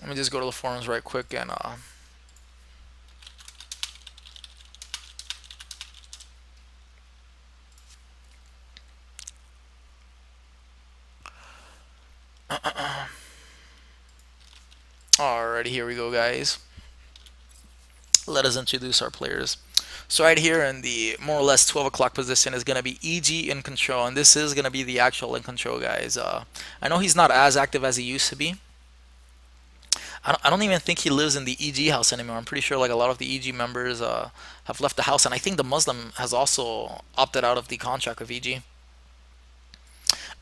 Let me just go to the forums right quick and alrighty, here we go, guys. Let us introduce our players. So right here in the more or less 12 o'clock position is going to be Eg Incontrol, and this is going to be the actual Incontrol, guys. I know he's not as active as he used to be. I don't even think he lives in the EG house anymore. I'm pretty sure like a lot of the EG members have left the house, and I think the Muslim has also opted out of the contract with EG.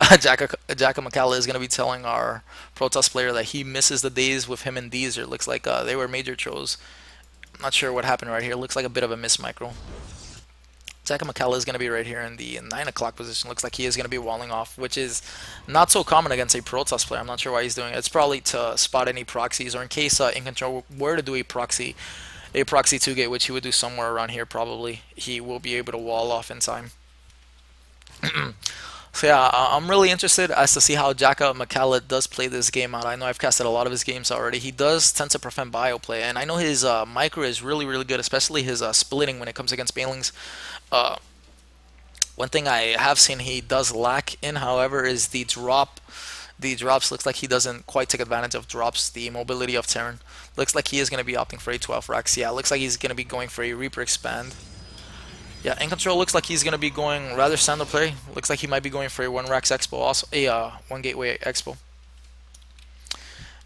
Jakamakala is going to be telling our protest player that he misses the days with him and Deezer. Looks like they were major trolls. Not sure what happened right here. Looks like a bit of a miss micro. Jakamakala is going to be right here in the 9 o'clock position. Looks like he is going to be walling off, which is not so common against a protest player. I'm not sure why he's doing it. It's probably to spot any proxies, or in case In Control were to do a proxy 2 gate, which he would do somewhere around here probably. He will be able to wall off in time. So yeah, I'm really interested as to see how Jakamakala does play this game out. I know I've casted a lot of his games already. He does tend to prevent bio play, and I know his micro is really, really good, especially his splitting when it comes against banelings. Uh, One thing I have seen he does lack in, however, is the drop. The drops looks like he doesn't quite take advantage of drops. The mobility of Terran looks like he is going to be opting for a 12 Rex. Yeah, looks like he's going to be going for a Reaper expand. Yeah, in control looks like he's going to be going rather standard play. Looks like he might be going for a 1 Rex Expo, also a 1 Gateway Expo.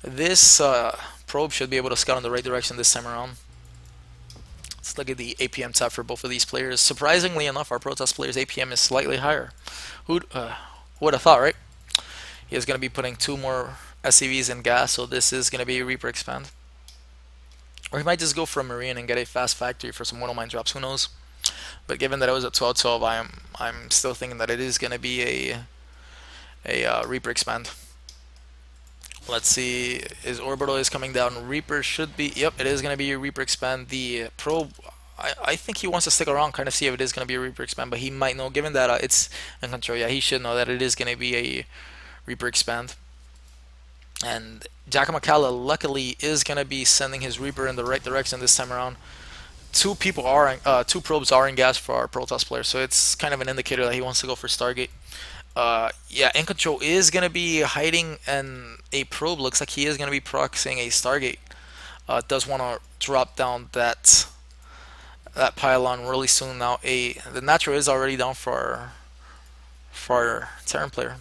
This probe should be able to scout in the right direction this time around. Let's look at the APM tab for both of these players. Surprisingly enough, our protest player's APM is slightly higher. Who would have thought, right? He is going to be putting 2 more SCVs in gas, so this is going to be a Reaper expand. Or he might just go for a Marine and get a fast factory for some Widow Mine drops, who knows? But given that it was at 12-12, I'm still thinking that it is going to be a Reaper expand. Let's see, his orbital is coming down. Reaper should be, yep, it is going to be a Reaper expand. The probe, I think he wants to stick around, kind of see if it is going to be a Reaper expand, but he might know, given that it's in control, yeah, he should know that it is going to be a Reaper expand. And Jakamakala luckily is going to be sending his Reaper in the right direction this time around. Two probes are in gas for our Protoss player, so it's kind of an indicator that he wants to go for Stargate. Yeah, In Control is going to be hiding in a probe. Looks like he is going to be proxying a Stargate. Does want to drop down that pylon really soon now. The Natural is already down for our Terran player.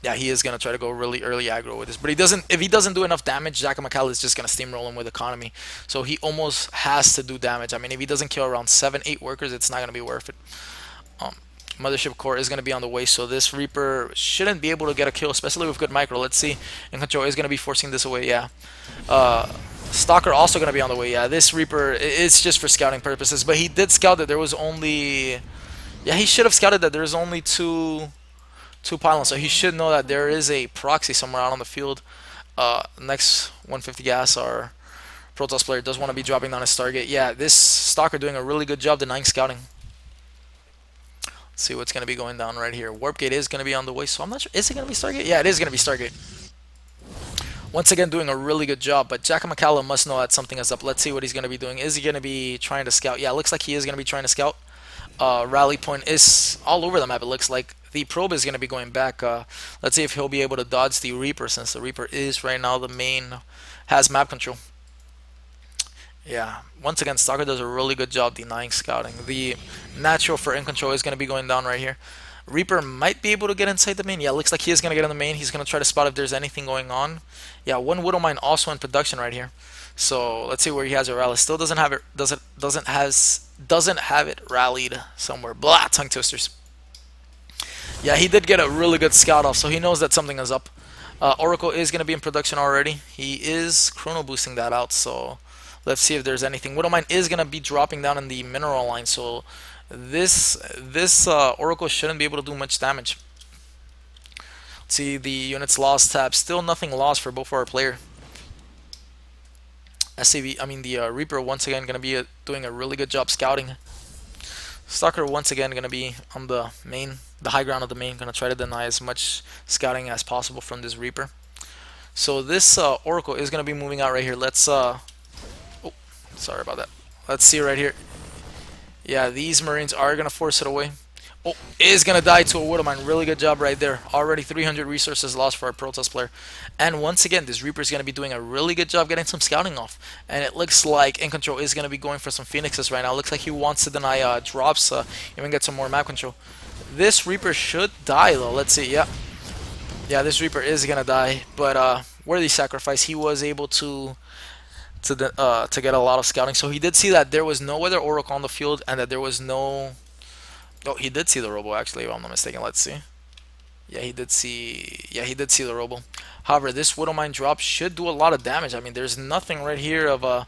Yeah, he is gonna try to go really early aggro with this, but he doesn't. If he doesn't do enough damage, Jakamakala is just gonna steamroll him with economy. So he almost has to do damage. I mean, if he doesn't kill around 7-8 workers, it's not gonna be worth it. Mothership core is gonna be on the way, so this Reaper shouldn't be able to get a kill, especially with good micro. Let's see. In Control is gonna be forcing this away. Yeah. Stalker also gonna be on the way. Yeah, this Reaper is just for scouting purposes, but he did scout that there was only. Yeah, he should have scouted that there's only two pylons, so he should know that there is a proxy somewhere out on the field. Next 150 gas, our Protoss player does want to be dropping down his Stargate. Yeah, this Stalker doing a really good job denying scouting. Let's see what's going to be going down right here. Warp Gate is going to be on the way, so I'm not sure. Is it going to be Stargate? Yeah, it is going to be Stargate. Once again, doing a really good job, but Jakamakala must know that something is up. Let's see what he's going to be doing. Is he going to be trying to scout? Yeah, it looks like he is going to be trying to scout. Rally point is all over the map, it looks like. The probe is going to be going back. Let's see if he'll be able to dodge the Reaper, since the Reaper is right now the main, has map control. Yeah, once again, Stalker does a really good job denying scouting. The Natural for In Control is going to be going down right here. Reaper might be able to get inside the main. Yeah, looks like he is going to get in the main. He's going to try to spot if there's anything going on. Yeah, one Widow Mine also in production right here. So let's see where he has it rallied. Still doesn't have it. Doesn't have it rallied somewhere. Blah, tongue twisters. Yeah, he did get a really good scout off, so he knows that something is up. Oracle is going to be in production already. He is chrono boosting that out, so let's see if there's anything. Widowmine is going to be dropping down in the mineral line, so this Oracle shouldn't be able to do much damage. Let's see the units lost tab. Still nothing lost for both our player. The Reaper once again going to be doing a really good job scouting. Stalker once again going to be on the main, the high ground of the main, going to try to deny as much scouting as possible from this Reaper. So this Oracle is going to be moving out right here. Let's oh, sorry about that. Let's see right here. Yeah, these Marines are going to force it away. Oh, is going to die to a Widowmine. Really good job right there. Already 300 resources lost for our Protest player. And once again, this Reaper is going to be doing a really good job getting some scouting off. And it looks like In Control is going to be going for some Phoenixes right now. It looks like he wants to deny drops, even get some more map control. This Reaper should die though. Let's see. Yeah. Yeah, this Reaper is going to die. But worthy sacrifice. He was able to get a lot of scouting. So he did see that there was no other Oracle on the field and that there was no... Oh, he did see the Robo actually, if I'm not mistaken. Let's see. Yeah, he did see. Yeah, he did see the Robo. However, this Widowmine drop should do a lot of damage. I mean, there's nothing right here of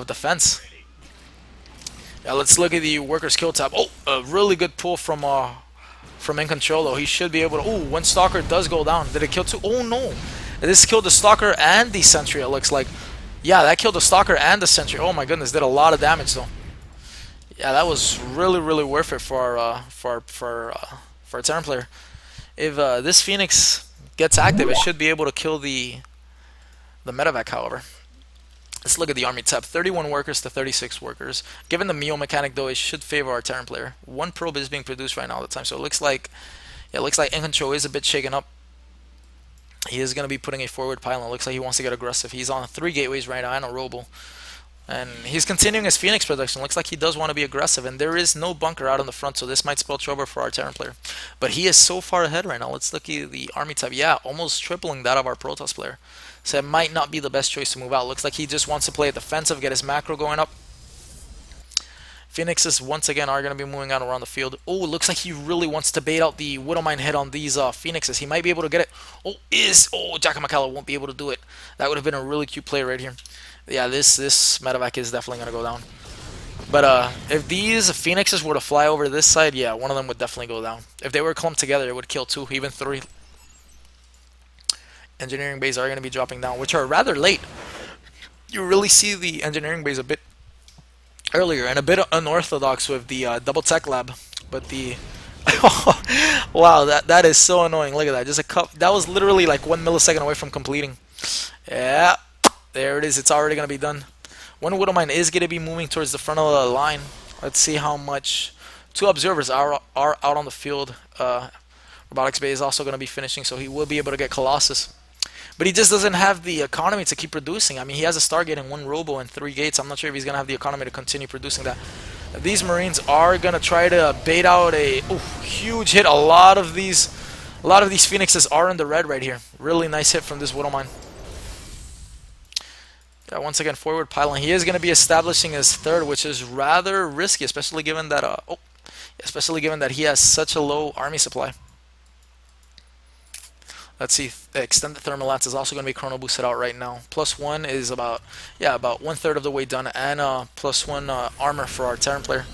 defense. Yeah, let's look at the Worker's kill tab. Oh, a really good pull from In Control though. He should be able to. Oh, one Stalker does go down. Did it kill two? Oh no, this killed the Stalker and the Sentry. It looks like. Yeah, that killed the Stalker and the Sentry. Oh my goodness, did a lot of damage though. Yeah, that was really worth it for our Terran player. If this Phoenix gets active, it should be able to kill the medevac. However, let's look at the army tab. 31 workers to 36 workers. Given the Mio mechanic though, it should favor our Terran player. One probe is being produced right now at the time, so it looks like In Control is a bit shaken up. He is going to be putting a forward pylon. It looks like he wants to get aggressive. He's on 3 gateways right now and a Robo. And he's continuing his Phoenix production. Looks like he does want to be aggressive. And there is no bunker out in the front, so this might spell trouble for our Terran player. But he is so far ahead right now. Let's look at the army tab. Yeah, almost tripling that of our Protoss player. So it might not be the best choice to move out. Looks like he just wants to play a defensive, get his macro going up. Phoenixes once again are going to be moving out around the field. Oh, it looks like he really wants to bait out the Widowmine hit on these Phoenixes. He might be able to get it. Oh, Jakamakala won't be able to do it. That would have been a really cute play right here. Yeah, this medevac is definitely going to go down. But if these Phoenixes were to fly over this side, yeah, one of them would definitely go down. If they were clumped together, it would kill 2, even 3. Engineering bays are going to be dropping down, which are rather late. You really see the engineering bays a bit earlier and a bit unorthodox with the double tech lab, but the wow, that is so annoying. Look at that, just a cup. That was literally like 1 millisecond away from completing. Yeah, there it is. It's already gonna be done. One Widowmine is gonna be moving towards the front of the line. Let's see how much. 2 observers are out on the field. Robotics Bay is also gonna be finishing, so he will be able to get Colossus. But he just doesn't have the economy to keep producing. I mean, he has a Stargate and 1 Robo and 3 gates. I'm not sure if he's going to have the economy to continue producing that. These Marines are going to try to bait out a huge hit. A lot of these Phoenixes are in the red right here. Really nice hit from this Widowmine. Yeah, once again, forward pylon. He is going to be establishing his 3rd, which is rather risky, especially given that he has such a low army supply. Let's see, extended thermal lance is also going to be chrono boosted out right now. +1 is about 1/3 of the way done, and +1 armor for our Terran player.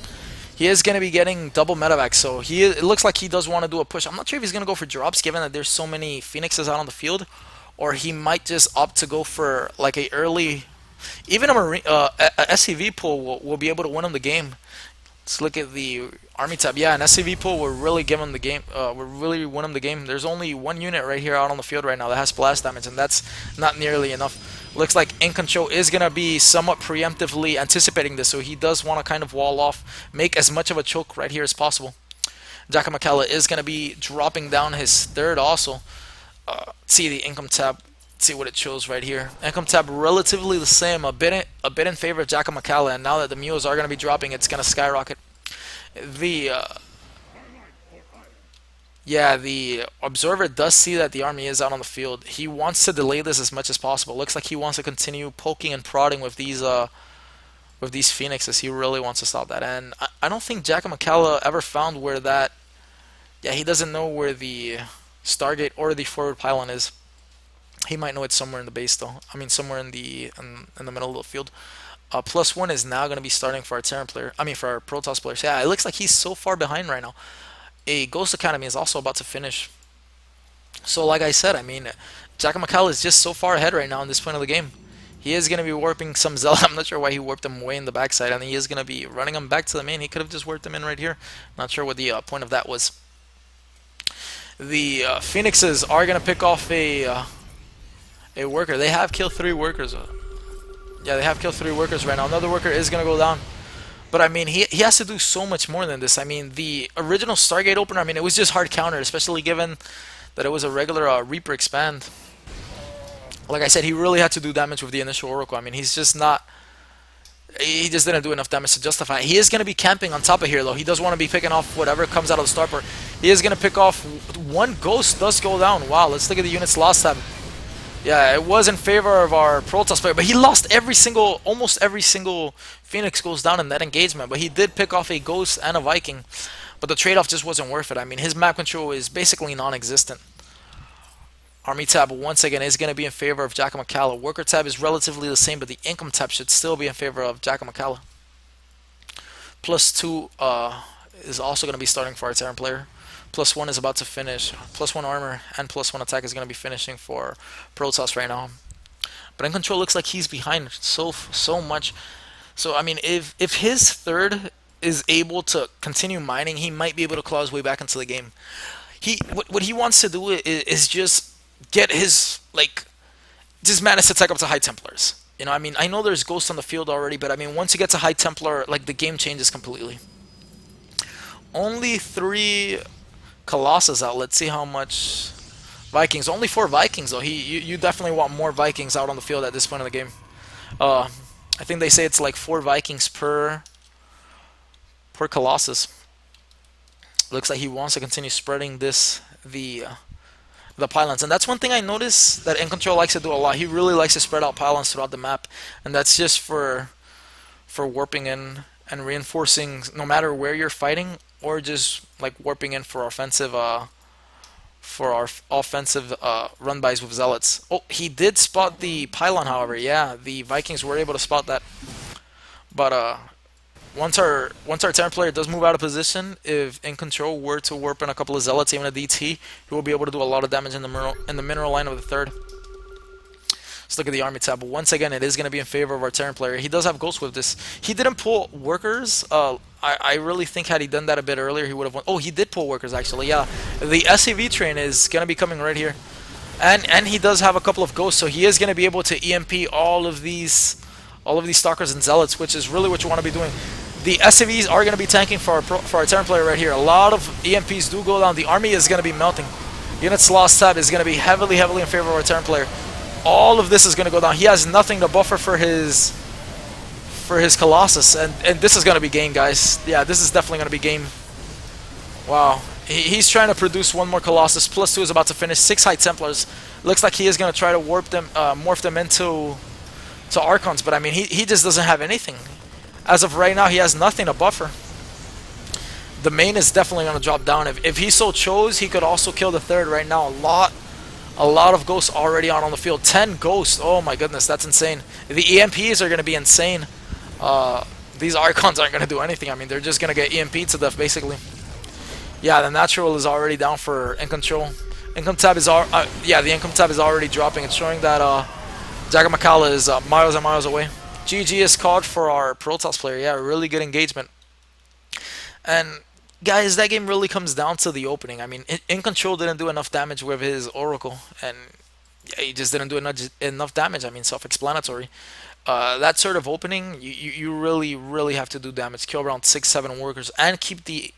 He is going to be getting double medevac, so it looks like he does want to do a push. I'm not sure if he's going to go for drops, given that there's so many Phoenixes out on the field, or he might just opt to go for like a early, even a SCV pull will be able to win him the game. Let's look at the army tab. Yeah, an SCV pull will really give him the game. Will really win him the game. There's only 1 unit right here out on the field right now that has blast damage, and that's not nearly enough. Looks like In Control is gonna be somewhat preemptively anticipating this, so he does want to kind of wall off, make as much of a choke right here as possible. Jakamakala is gonna be dropping down his 3rd also. See the income tab. See what it shows right here. Income tab relatively the same, a bit in favor of Jakamakala, and now that the Mules are going to be dropping, it's going to skyrocket. The observer does see that the army is out on the field. He wants to delay this as much as possible. Looks like he wants to continue poking and prodding with these Phoenixes. He really wants to stop that, and I don't think Jakamakala ever found where that. Yeah, he doesn't know where the Stargate or the forward pylon is. He might know it's somewhere in the base though. I mean, somewhere in the middle of the field. +1 is now going to be starting for our Terran player. I mean, for our Protoss players. Yeah, it looks like he's so far behind right now. A Ghost Academy is also about to finish. So, like I said, I mean, Jakamakala is just so far ahead right now in this point of the game. He is going to be warping some Zealot. I'm not sure why he warped him way in the backside, and he is going to be running him back to the main. He could have just warped him in right here. Not sure what the point of that was. The Phoenixes are going to pick off a A worker. They have killed 3 workers. Yeah, they have killed 3 workers right now. Another worker is gonna go down. But I mean, he has to do so much more than this. I mean, the original Stargate opener, I mean, it was just hard countered, especially given that it was a regular Reaper expand. Like I said, he really had to do damage with the initial Oracle. I mean, he's just not. He just didn't do enough damage to justify it. He is going to be camping on top of here, though. He does want to be picking off whatever comes out of the starport. He is going to pick off. One ghost does go down. Wow, let's look at the units lost time. Yeah, it was in favor of our Protoss player, but he lost almost every single Phoenix goes down in that engagement. But he did pick off a Ghost and a Viking, but the trade-off just wasn't worth it. I mean, his map control is basically non-existent. Army tab once again is going to be in favor of Jakamakala. Worker tab is relatively the same, but the income tab should still be in favor of Jakamakala. +2 is also going to be starting for our Terran player. +1 is about to finish. +1 armor and +1 attack is going to be finishing for Protoss right now. But in control looks like he's behind so much. So I mean, if his third is able to continue mining, he might be able to claw his way back into the game. What he wants to do is just get his just manage to take up to High Templars. You know, I mean, I know there's ghosts on the field already, but I mean, once you get to High Templar, like the game changes completely. Only 3 Colossus out. Let's see how much Vikings. Only 4 Vikings though. You definitely want more Vikings out on the field at this point in the game. I think they say it's like 4 Vikings per Colossus. Looks like he wants to continue spreading the pylons, and that's one thing I noticed that In Control likes to do a lot. He really likes to spread out pylons throughout the map, and that's just for warping in and reinforcing no matter where you're fighting, or just like warping in for offensive for our offensive run-bys with zealots. Oh, he did spot the pylon, however. Yeah, the Vikings were able to spot that, but once our Terran player does move out of position, if In Control were to warp in a couple of zealots, even a DT, he will be able to do a lot of damage in the mineral line of the third. Let's look at the army tab. Once again, it is going to be in favor of our Terran player. He does have ghosts with this. He didn't pull workers. I really think had he done that a bit earlier, he would have won. Oh, he did pull workers actually. Yeah, the SCV train is going to be coming right here, and he does have a couple of ghosts, so he is going to be able to EMP all of these stalkers and zealots, which is really what you want to be doing. The SCVs are going to be tanking for our Terran player right here. A lot of EMPs do go down. The army is going to be melting. Units lost tab is going to be heavily in favor of our Terran player. All of this is going to go down. He has nothing to buffer for his Colossus, and this is going to be game, guys. Yeah, this is definitely going to be game. Wow. He's trying to produce 1 more Colossus. +2 is about to finish. 6 High Templars. Looks like he is going to try to warp them, morph them into Archons, but I mean, he just doesn't have anything. As of right now, he has nothing to buffer. The main is definitely going to drop down. If he so chose, he could also kill the third right now. A lot of ghosts already out on the field. 10 ghosts. Oh my goodness, that's insane. The EMPs are going to be insane. These Archons aren't going to do anything. I mean, they're just going to get EMP'd to death, basically. Yeah, the natural is already down for In Control. Income tab is the income tab is already dropping. It's showing that Jakamakala is miles and miles away. GG is called for our Protoss player. Yeah, really good engagement. And guys, that game really comes down to the opening. I mean, In Control didn't do enough damage with his Oracle, and yeah, he just didn't do enough damage. I mean, self-explanatory. That sort of opening, you really have to do damage. Kill around 6-7 workers and keep the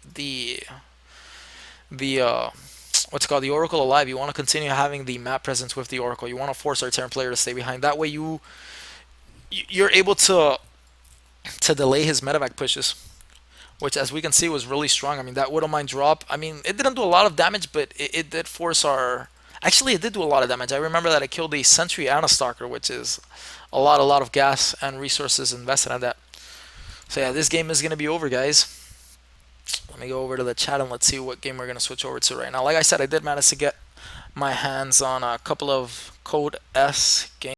what's it called, the Oracle alive. You want to continue having the map presence with the Oracle. You want to force our Terran player to stay behind. That way you're able to delay his medevac pushes, which as we can see was really strong. I mean, that Widowmine drop, I mean, it didn't do a lot of damage, but it did force our... Actually, it did do a lot of damage. I remember that it killed a Sentry and a Stalker, which is a lot of gas and resources invested in that. So yeah, this game is going to be over, guys. Let me go over to the chat and let's see what game we're going to switch over to right now. Like I said, I did manage to get my hands on a couple of Code S games.